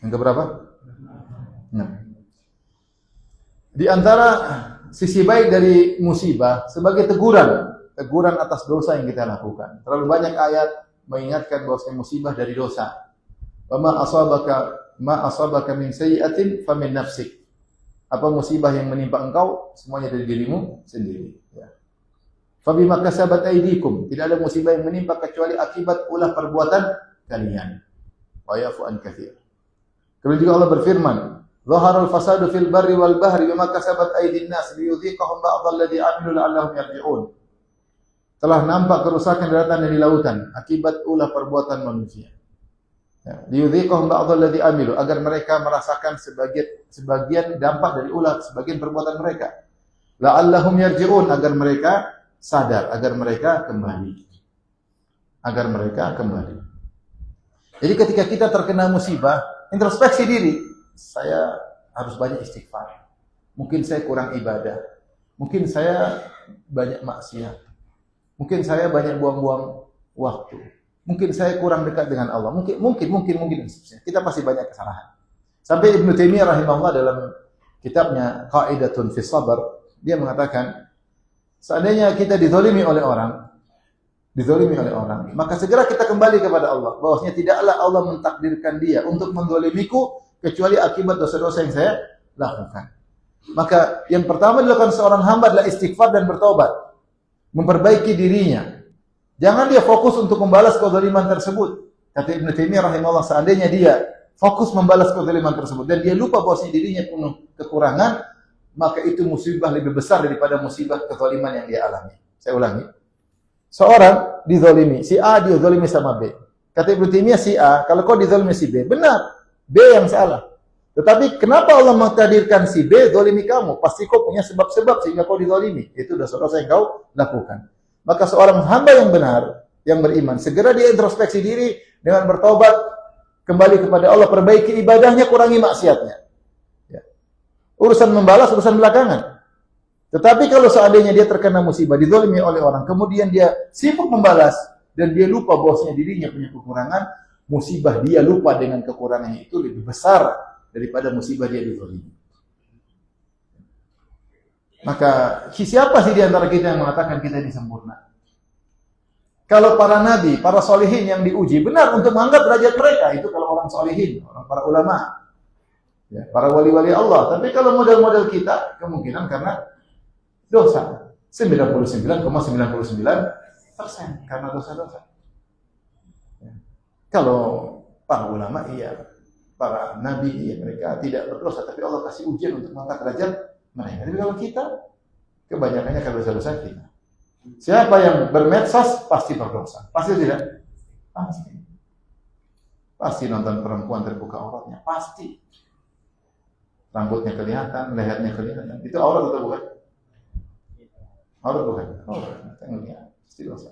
yang keberapa? Nah, di antara sisi baik dari musibah sebagai teguran atas dosa yang kita lakukan. Terlalu banyak ayat mengingatkan bahwa musibah dari dosa. Wa ma asabaka min sayyi'atin fa min nafsik. Apa musibah yang menimpa engkau semuanya dari dirimu sendiri. Ya. Fabima kasabat aydikum, tidak ada musibah yang menimpa kecuali akibat ulah perbuatan kalian. Wa yafu an katsir. Kemudian juga Allah berfirman, "Zaharal fasadu fil barri wal bahri bima kasabat aydin nas liyudhiqahum ba'dalladzi 'amilu la'allahum yarji'un." Telah nampak kerusakan daratan dan di lautan akibat ulah perbuatan manusia. Ya, liyudhiqahum ba'dalladzi 'amilu, agar mereka merasakan sebagian dampak dari ulah sebagian perbuatan mereka. La'allahum yarji'un, agar mereka sadar agar mereka kembali. Agar mereka kembali. Jadi ketika kita terkena musibah, introspeksi diri. Saya harus banyak istighfar. Mungkin saya kurang ibadah. Mungkin saya banyak maksiat. Mungkin saya banyak buang-buang waktu. Mungkin saya kurang dekat dengan Allah. Mungkin. Kita pasti banyak kesalahan. Sampai Ibnu Taimiyah rahimahullah dalam kitabnya Qaidatun fi Sabr, dia mengatakan, seandainya kita dizalimi oleh orang, maka segera kita kembali kepada Allah. Bahwasanya tidaklah Allah mentakdirkan dia untuk menzalimiku kecuali akibat dosa-dosa yang saya lakukan. Maka yang pertama dilakukan seorang hamba adalah istighfar dan bertobat, memperbaiki dirinya. Jangan dia fokus untuk membalas kezaliman tersebut. Kata Ibnu Taimiyah rahimahullah, seandainya dia fokus membalas kezaliman tersebut dan dia lupa bahwasanya dirinya penuh kekurangan, maka itu musibah lebih besar daripada musibah kezaliman yang dia alami. Saya ulangi. Seorang dizalimi, si A dizalimi sama B. Kata Ibnu Taimiyah, si A, kalau kau dizalimi si B, benar, B yang salah. Tetapi kenapa Allah mengtakdirkan si B zalimi kamu? Pasti kau punya sebab-sebab sehingga kau dizalimi. Itu dosa-dosa yang kau lakukan. Maka seorang hamba yang benar, yang beriman, segera dia introspeksi diri dengan bertobat, kembali kepada Allah, perbaiki ibadahnya, kurangi maksiatnya. Ya. Urusan membalas, urusan belakangan. Tetapi kalau seandainya dia terkena musibah, dizalimi oleh orang, kemudian dia sibuk membalas, dan dia lupa bahwasanya dirinya punya kekurangan, musibah dia lupa dengan kekurangannya itu lebih besar daripada musibah dia dizalimi. Maka siapa sih di antara kita yang mengatakan kita ini sempurna? Kalau para nabi, para solihin yang diuji benar untuk mengangkat derajat mereka, itu kalau orang solihin, orang para ulama, ya, para wali-wali Allah. Tapi kalau model-model kita, kemungkinan karena dosa 99,99% karena dosa-dosa. Ya. Kalau para ulama, iya, para nabi, iya, mereka tidak berdosa, tapi Allah kasih ujian untuk mengangkat derajat mereka. Jadi kalau kita, kebanyakannya karena dosa-dosa kita. Siapa yang bermedsos pasti berdosa. Pasti tidak? Pasti. Pasti nonton perempuan terbuka auratnya. Pasti. Rambutnya kelihatan, lehernya kelihatan. Itu aurat atau bukan? Aurat bukan? Aurat. Pasti dosa.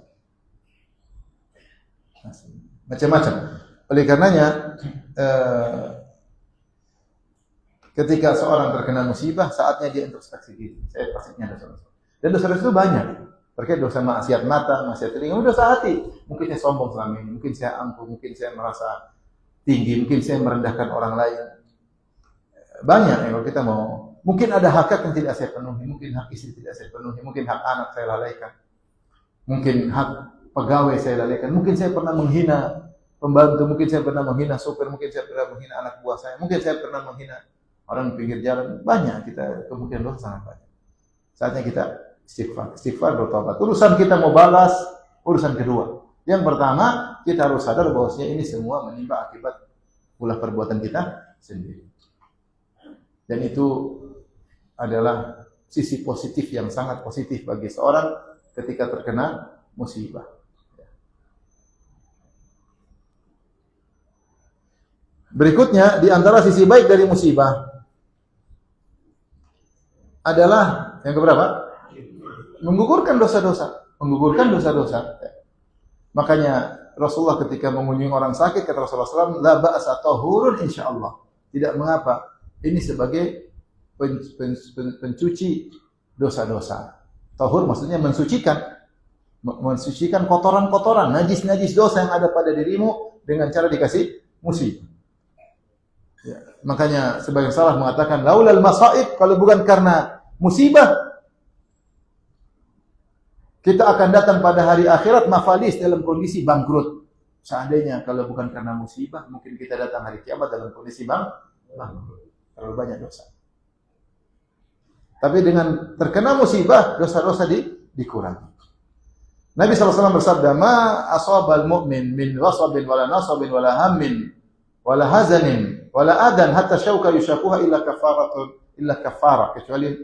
Macam-macam. Oleh karenanya, ketika seorang terkena musibah, saatnya dia introspeksi diri. Saya pastinya dosa-dosa. Dan dosa-dosa itu banyak. Terkait dosa maksiat mata, maksiat telinga, dosa hati. Mungkin saya sombong selama ini, mungkin saya angkuh, mungkin saya merasa tinggi, mungkin saya merendahkan orang lain. Banyak ya kalau kita mau. Mungkin ada hak yang tidak saya penuhi, mungkin hak istri tidak saya penuhi, mungkin hak anak saya lalaikan. Mungkin hak pegawai saya lalaikan, mungkin saya pernah menghina pembantu, mungkin saya pernah menghina sopir, mungkin saya pernah menghina anak buah saya, mungkin saya pernah menghina orang pinggir jalan. Banyak kita, kemungkinan dosa sangat banyak. Saatnya kita istighfar bertobat. Urusan kita mau balas, urusan kedua. Yang pertama, kita harus sadar bahwasanya ini semua menimpa akibat ulah perbuatan kita sendiri. Dan itu adalah sisi positif yang sangat positif bagi seorang ketika terkena musibah. Berikutnya, di antara sisi baik dari musibah adalah yang keberapa? Menggugurkan dosa-dosa. Makanya Rasulullah ketika mengunjungi orang sakit, kata Rasulullah SAW, la ba'sa tahurun insyaallah. Tidak mengapa. Ini sebagai pencuci dosa-dosa. Tahur maksudnya mensucikan kotoran-kotoran, najis-najis dosa yang ada pada dirimu dengan cara dikasih musibah. Ya. Makanya sebagian salaf mengatakan, laulal masaib, kalau bukan karena musibah, kita akan datang pada hari akhirat mafalis dalam kondisi bangkrut. Seandainya kalau bukan karena musibah, mungkin kita datang hari kiamat dalam kondisi bangkrut. Terlalu banyak dosa. Tapi dengan terkena musibah, dosa-dosa dikurangi. Nabi SAW bersabda, ma asabal mu'min min wasabin wala nasabin wala hammin wala hazanin wala adan hatta syauka yushakuha illa kafarah, kecuali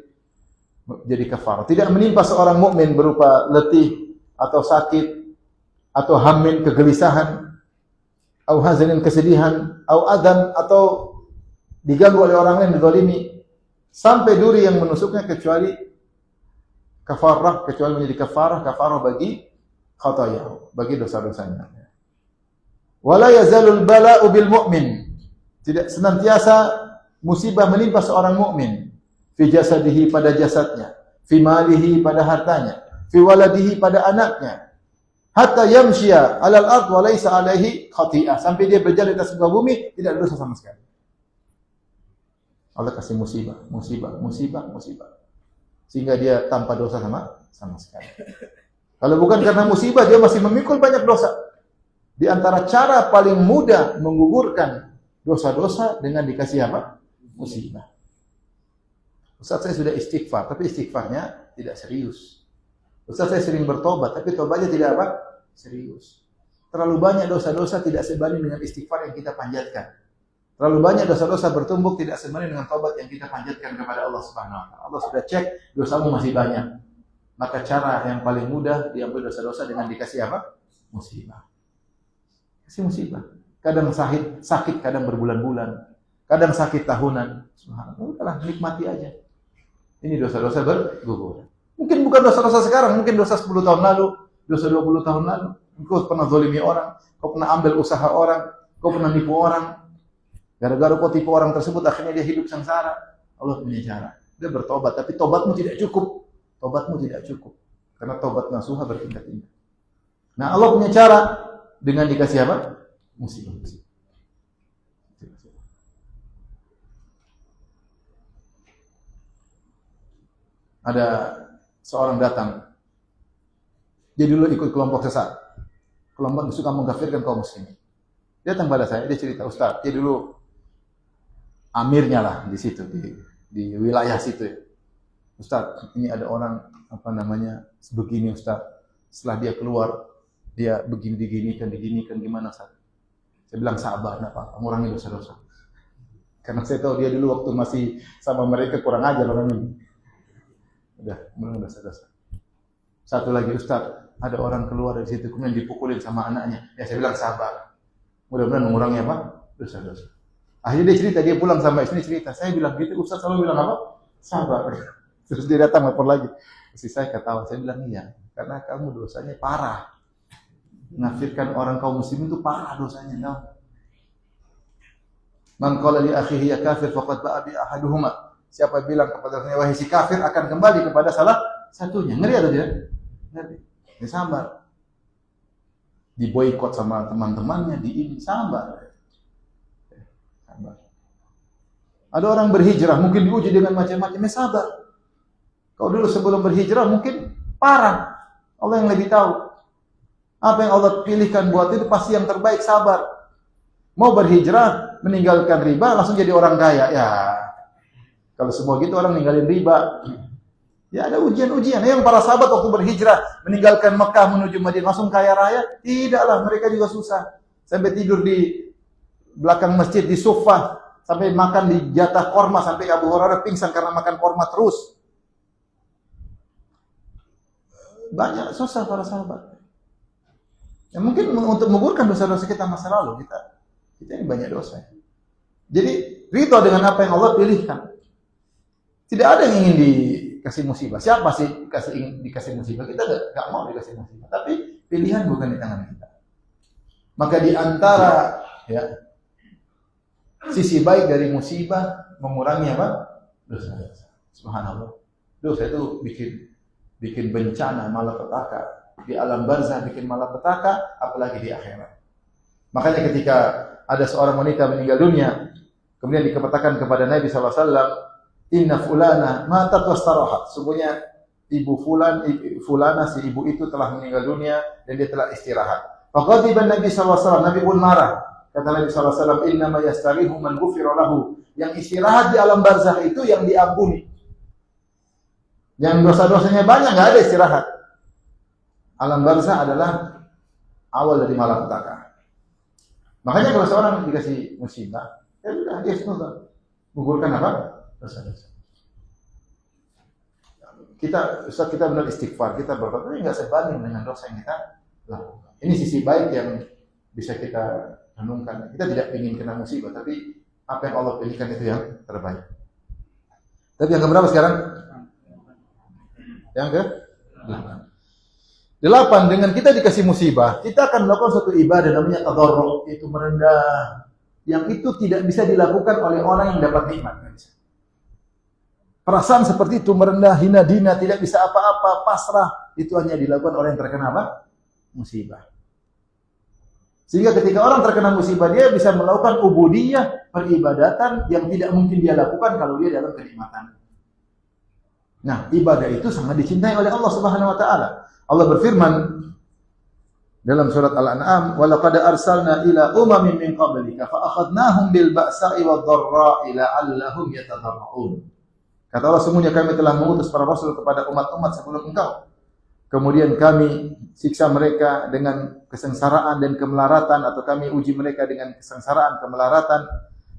jadi kafarah. Tidak menimpa seorang mukmin berupa letih atau sakit atau hammin kegelisahan atau hazanin kesedihan atau adan atau diganggu oleh orang lain, dizalimi sampai duri yang menusuknya kecuali kafarah kecuali menjadi kafarah bagi khatayahu, bagi dosa-dosanya. Wala yazalul bala'u bil mu'min. Tidak senantiasa musibah menimpa seorang mukmin. Fi jasadihi pada jasadnya, fi malihi pada hartanya, fi waladihi pada anaknya. Hatta yamshiya 'alal ard wa laysa 'alaihi khati'ah. Sampai dia berjalan di atas muka bumi tidak ada dosa sama sekali. Allah kasih musibah. Sehingga dia tanpa dosa sama sekali. Kalau bukan karena musibah, dia masih memikul banyak dosa. Di antara cara paling mudah menggugurkan dosa-dosa dengan dikasih apa? Musibah. Ustaz, saya sudah istighfar, tapi istighfarnya tidak serius. Ustaz, saya sering bertobat, tapi tobatnya tidak apa? Serius. Terlalu banyak dosa-dosa tidak sebanding dengan istighfar yang kita panjatkan. Terlalu banyak dosa-dosa bertumbuk tidak sebanding dengan tobat yang kita panjatkan kepada Allah Subhanahu wa taala. Allah sudah cek, dosamu masih banyak. Maka cara yang paling mudah diambil dosa-dosa dengan dikasih apa? Musibah. Kasih musibah. Kadang sakit, kadang berbulan-bulan. Kadang sakit tahunan. Subhanallah. Udahlah, nikmati aja. Ini dosa-dosa berguguran. Mungkin bukan dosa-dosa sekarang, mungkin dosa 10 tahun lalu, dosa 20 tahun lalu. Kau pernah zalimi orang, kau pernah ambil usaha orang, kau pernah nipu orang. Gara-gara kau tipu orang tersebut, akhirnya dia hidup sengsara. Allah punya cara. Dia bertobat, tapi tobatmu tidak cukup. Tobatmu tidak cukup. Karena tobat nasuha bertingkat-tingkat. Nah, Allah punya cara dengan dikasih apa? Musibah. Ada seorang datang. Dia dulu ikut kelompok sesat. Kelompok suka mengkafirkan kaum muslimin. Dia datang pada saya, dia cerita, Ustaz, dia dulu amirnya lah di situ, di wilayah situ. Ustaz, ini ada orang begini Ustaz. Setelah dia keluar, dia diginikan gimana Ustaz? Saya bilang sabar, enggak apa-apa, mengurangi dosa-dosa. Karena saya tahu dia dulu waktu masih sama mereka kurang ajar orang ini. Udah, mengurangi dosa-dosa. Satu lagi Ustaz, ada orang keluar dari situ kemudian dipukulin sama anaknya. Ya saya bilang sabar. Mudah-mudahan mengurangi apa? Dosa-dosa. Akhirnya dia cerita, dia pulang sama istri cerita. Saya bilang gitu, Ustaz selalu bilang apa? Sabar. Terus dia datang lapor lagi. Istri saya ketawa, saya bilang iya. Karena kamu dosanya parah. Mengkafirkan orang kaum muslimin itu parah dosanya. No? Man qala li akhihi ya kafir faqad ba'a bi ahaduhuma. Siapa bilang kepada orangnya wahai si kafir akan kembali kepada salah satunya. Ngeri atau tidak? Ngeri. Dia sabar. Diboikot sama teman-temannya, sabar. Ada orang berhijrah, mungkin diuji dengan macam-macam, sabar. Kau dulu sebelum berhijrah mungkin parah. Allah yang lebih tahu. Apa yang Allah pilihkan buat itu pasti yang terbaik, sabar. Mau berhijrah, meninggalkan riba, langsung jadi orang kaya. Ya, kalau semua gitu orang ninggalin riba. Ya ada ujian-ujian. Yang para sahabat waktu berhijrah, meninggalkan Mekah menuju Madinah, langsung kaya raya. Tidaklah, mereka juga susah. Sampai tidur di belakang masjid, di sofa. Sampai makan di jatah korma, sampai Abu Hurairah pingsan karena makan korma terus. Banyak susah para sahabat. Ya mungkin untuk menggugurkan dosa-dosa kita masa lalu, kita ini banyak dosa. Jadi ridho dengan apa yang Allah pilihkan. Tidak ada yang ingin dikasih musibah. Siapa sih ingin dikasih musibah? Kita nggak mau dikasih musibah. Tapi pilihan bukan di tangan kita. Maka di antara sisi baik dari musibah mengurangi apa? Dosa. Subhanallah. Dosa itu bikin bencana, malapetaka. Di alam barzah bikin malapetaka, apalagi di akhirat. Makanya ketika ada seorang wanita meninggal dunia, kemudian dikatakan kepada Nabi SAW, Inna fulana matat wastarahat. Sungguhnya ibu fulana, si ibu itu telah meninggal dunia dan dia telah istirahat. Faqadiban Nabi SAW, Nabi pun marah. Kata Nabi SAW, innama yastarihu man ghufira lahu. Yang istirahat di alam barzakh itu yang diampuni. Yang dosa-dosanya banyak, nggak ada istirahat. Alam barzakh adalah awal dari malapetaka. Makanya kalau seorang dikasih musibah, ya sudah, dia sudah menggugurkan apa? Dosa-dosa. Kita benar istighfar, kita bertobat, ini nggak sebanding dengan dosa yang kita lakukan. Ini sisi baik yang bisa kita renungkan. Kita tidak ingin kena musibah, tapi apa yang Allah pilihkan itu yang terbaik. Tapi yang keberapa sekarang? Yang ke 8, dengan kita dikasih musibah, kita akan melakukan suatu ibadah namanya tadarruk, itu merendah. Yang itu tidak bisa dilakukan oleh orang yang dapat nikmat. Perasaan seperti itu, merendah, hina dina, tidak bisa apa-apa, pasrah, itu hanya dilakukan oleh yang terkena apa? Musibah. Sehingga ketika orang terkena musibah, dia bisa melakukan ubudiyah, peribadatan yang tidak mungkin dia lakukan kalau dia dalam kenikmatan. Nah, ibadah itu sangat dicintai oleh Allah Subhanahu wa taala. Allah berfirman dalam surat Al-An'am, "Wa laqad arsalna ila umamin min qablika fa akhadnahum bil ba'sa'i wad dharra'i la'allahum yatadarra'un." Kata Allah, sesungguhnya kami telah mengutus para rasul kepada umat-umat sebelum engkau. Kemudian kami siksa mereka dengan kesengsaraan dan kemelaratan, atau kami uji mereka dengan kesengsaraan, kemelaratan,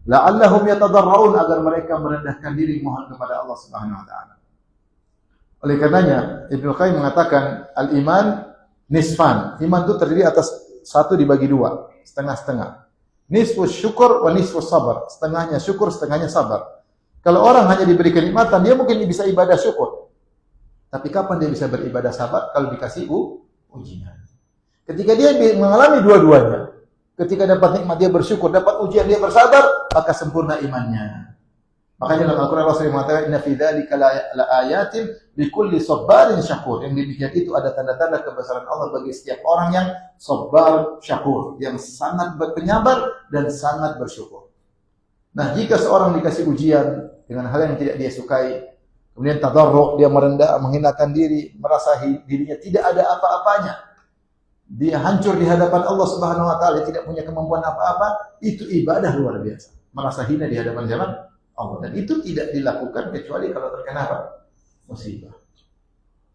la'allahum yatadarra'un, agar mereka merendahkan diri mohon kepada Allah Subhanahu wa taala. Oleh karenanya Ibnu Qayyim mengatakan al-iman nisfan. Iman itu terdiri atas 1 dibagi 2, setengah-setengah. Nisfus syukur wa nisfus sabar. Setengahnya syukur, setengahnya sabar. Kalau orang hanya diberi kenikmatan, dia mungkin bisa ibadah syukur. Tapi kapan dia bisa beribadah sabar? Kalau dikasih ujian. Ketika dia mengalami dua-duanya, ketika dapat nikmat dia bersyukur, dapat ujian dia bersabar, maka sempurna imannya. Makanya dalam Al-Quran Allah sering mengatakan, "Inna fi dzalika laayatin likulli sabarin syakur." Yang demikian itu ada tanda-tanda kebesaran Allah bagi setiap orang yang sabar syakur, yang sangat penyabar dan sangat bersyukur. Nah, jika seorang dikasih ujian dengan hal yang tidak dia sukai, kemudian tadarruk, dia merendah, menghinakan diri, merasa dirinya tidak ada apa-apanya, dia hancur di hadapan Allah Subhanahu wa taala, tidak punya kemampuan apa-apa, itu ibadah luar biasa. Merasa hina di hadapan Allah, dan itu tidak dilakukan kecuali kalau terkena apa? Musibah.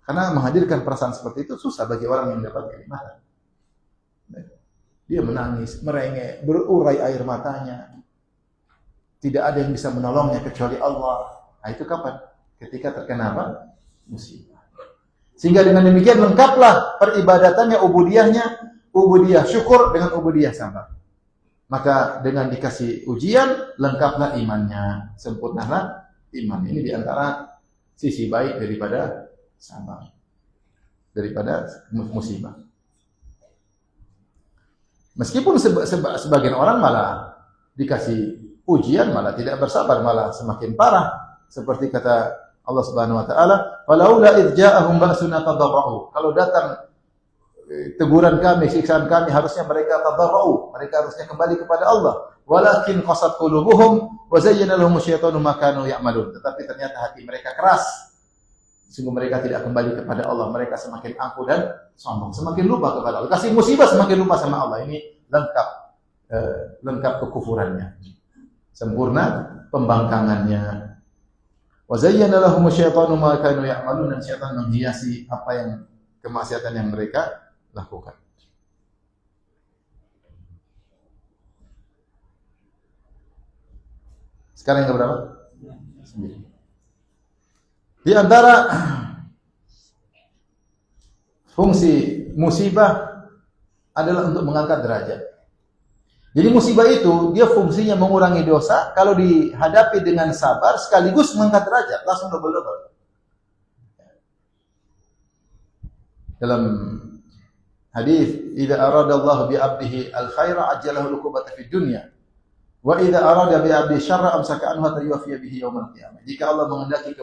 Karena menghadirkan perasaan seperti itu susah bagi orang yang dapat kenikmatan. Dia menangis, merengek, berurai air matanya. Tidak ada yang bisa menolongnya kecuali Allah. Nah, itu kapan? Ketika terkena apa? Musibah. Sehingga dengan demikian lengkaplah peribadatannya, ubudiyah syukur dengan ubudiyah sabar. Maka dengan dikasih ujian, lengkaplah imannya, sempurnalah iman. Ini diantara sisi baik daripada sabar, daripada musibah. Meskipun sebagian orang malah dikasih ujian, malah tidak bersabar, malah semakin parah. Seperti kata Allah Subhanahu wa taala, "Falaula idz ja'ahum ba'suna tadarra'u." Kalau datang teguran kami, siksaan kami, harusnya mereka tadarra'u, mereka harusnya kembali kepada Allah. Walakin qasat qulubuhum wa zayyana lahum syaitanu ma kanu ya'malun. Tetapi ternyata hati mereka keras. Sungguh mereka tidak kembali kepada Allah, mereka semakin angkuh dan sombong, semakin lupa kepada Allah. Kasih musibah semakin lupa sama Allah. Ini lengkap kekufurannya. Sempurna pembangkangannya. Wa zayyana lahum syaitanu ma kanu ya'malun, dan syaitan menghiasi apa yang kemaksiatan yang mereka lakukan. Sekarang yang keberapa? 9. Di antara fungsi musibah adalah untuk mengangkat derajat. Jadi musibah itu dia fungsinya mengurangi dosa, kalau dihadapi dengan sabar sekaligus mengangkat derajat, langsung double-double. Dalam hadis, "Idza arada Allah bi 'abdihi al-khaira ajjalahu al-uqubata fid dunya, wa idza arada bi 'abdihi syarra amsaka anhu hatta yuwaffiya bihi yaumil qiyamah." Jika Allah menghendaki